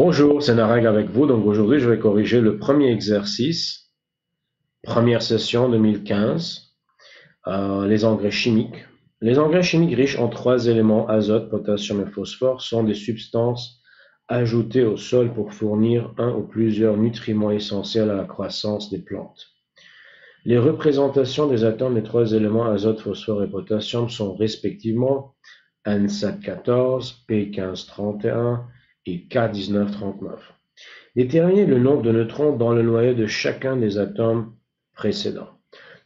Bonjour, c'est Nareg avec vous. Donc aujourd'hui, je vais corriger le premier exercice, première session 2015, les engrais chimiques. Les engrais chimiques riches en trois éléments, azote, potassium et phosphore, sont des substances ajoutées au sol pour fournir un ou plusieurs nutriments essentiels à la croissance des plantes. Les représentations des atomes des trois éléments azote, phosphore et potassium sont respectivement N714, P1531 et K1939. Déterminer le nombre de neutrons dans le noyau de chacun des atomes précédents.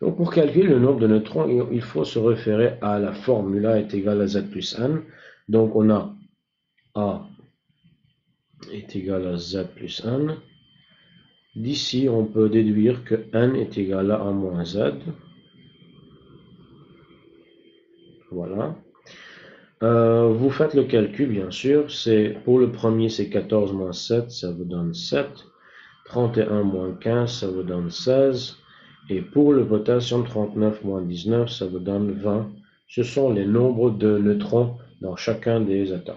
Donc pour calculer le nombre de neutrons, il faut se référer à la formule A est égal à Z plus N. Donc on a A est égal à Z plus N. D'ici, on peut déduire que N est égal à A moins Z. Voilà. Vous faites le calcul, bien sûr. Pour le premier, c'est 14 moins 7, ça vous donne 7. 31 moins 15, ça vous donne 16. Et pour le potassium, 39 moins 19, ça vous donne 20. Ce sont les nombres de neutrons dans chacun des atomes.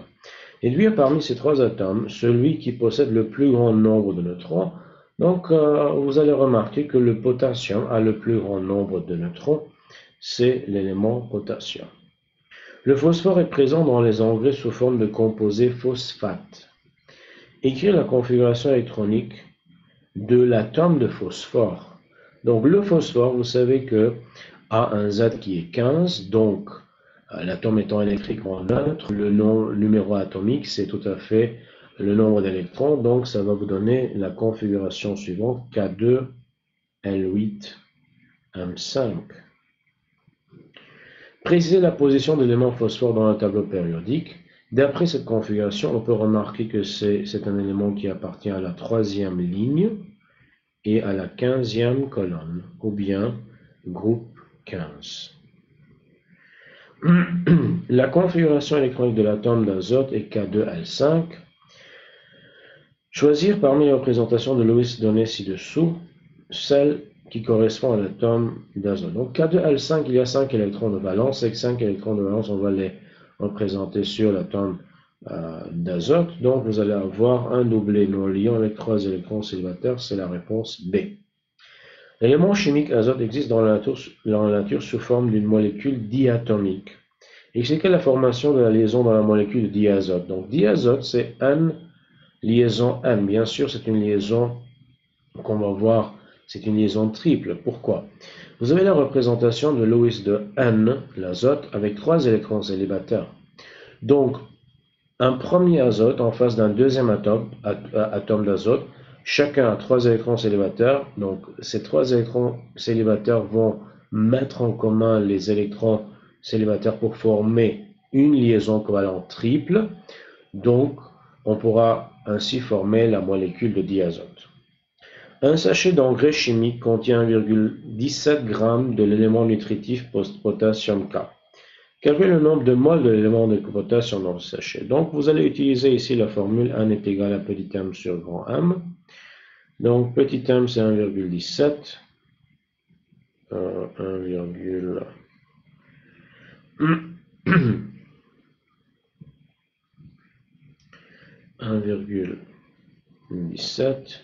Déduire parmi ces trois atomes celui qui possède le plus grand nombre de neutrons. Donc, vous allez remarquer que le potassium a le plus grand nombre de neutrons. C'est l'élément potassium. Le phosphore est présent dans les engrais sous forme de composé phosphate. Écrire la configuration électronique de l'atome de phosphore. Donc le phosphore, vous savez que a un Z qui est 15, donc l'atome étant électriquement neutre, le numéro atomique, c'est tout à fait le nombre d'électrons, donc ça va vous donner la configuration suivante, K2, L8, M5. Préciser la position de l'élément phosphore dans le tableau périodique. D'après cette configuration, on peut remarquer que c'est un élément qui appartient à la troisième ligne et à la 15e colonne, ou bien groupe 15. La configuration électronique de l'atome d'azote est K2L5. Choisir parmi les représentations de Lewis données ci-dessous, celle qui correspond à l'atome d'azote. Donc K2L5, il y a 5 électrons de valence, et 5 électrons de valence, on va les représenter sur l'atome d'azote. Donc vous allez avoir un doublé non liant avec 3 électrons célibataires, c'est la réponse B. L'élément chimique azote existe dans la nature sous forme d'une molécule diatomique. Expliquez la formation de la liaison dans la molécule diazote. Donc diazote, c'est N liaison N. Bien sûr, c'est une liaison qu'on va voir, c'est une liaison triple. Pourquoi? Vous avez la représentation de Lewis de N, l'azote, avec 3 électrons célibataires. Donc, un premier azote en face d'un deuxième atome d'azote, chacun a 3 électrons célibataires. Donc, ces 3 électrons célibataires vont mettre en commun les électrons célibataires pour former une liaison covalente triple. Donc, on pourra ainsi former la molécule de diazote. Un sachet d'engrais chimique contient 1,17 g de l'élément nutritif potassium K. Calculez le nombre de moles de l'élément de potassium dans le sachet. Donc, vous allez utiliser ici la formule N est égal à petit m sur grand M. Donc, petit m, c'est 1,17. 1,17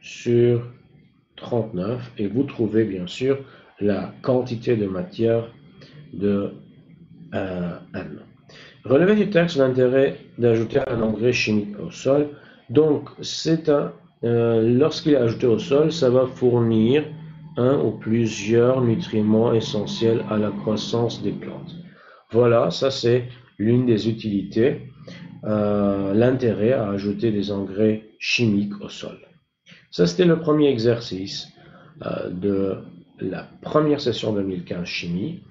sur 39. Et vous trouvez, bien sûr, la quantité de matière de N. Relevez du texte l'intérêt d'ajouter un engrais chimique au sol. Donc, lorsqu'il est ajouté au sol, ça va fournir un ou plusieurs nutriments essentiels à la croissance des plantes. Voilà, ça c'est l'une des utilités, l'intérêt à ajouter des engrais chimiques au sol. Ça c'était le premier exercice de la première session 2015 chimie.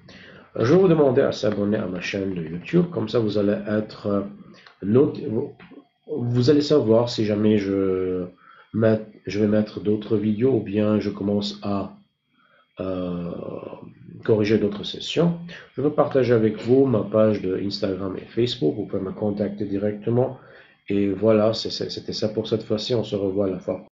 Je vais vous demander à s'abonner à ma chaîne de YouTube, comme ça vous allez être vous allez savoir si jamais je vais mettre d'autres vidéos ou bien je commence à corriger d'autres sessions. Je vais partager avec vous ma page de Instagram et Facebook, vous pouvez me contacter directement. Et voilà, c'était ça pour cette fois-ci, on se revoit à la fois.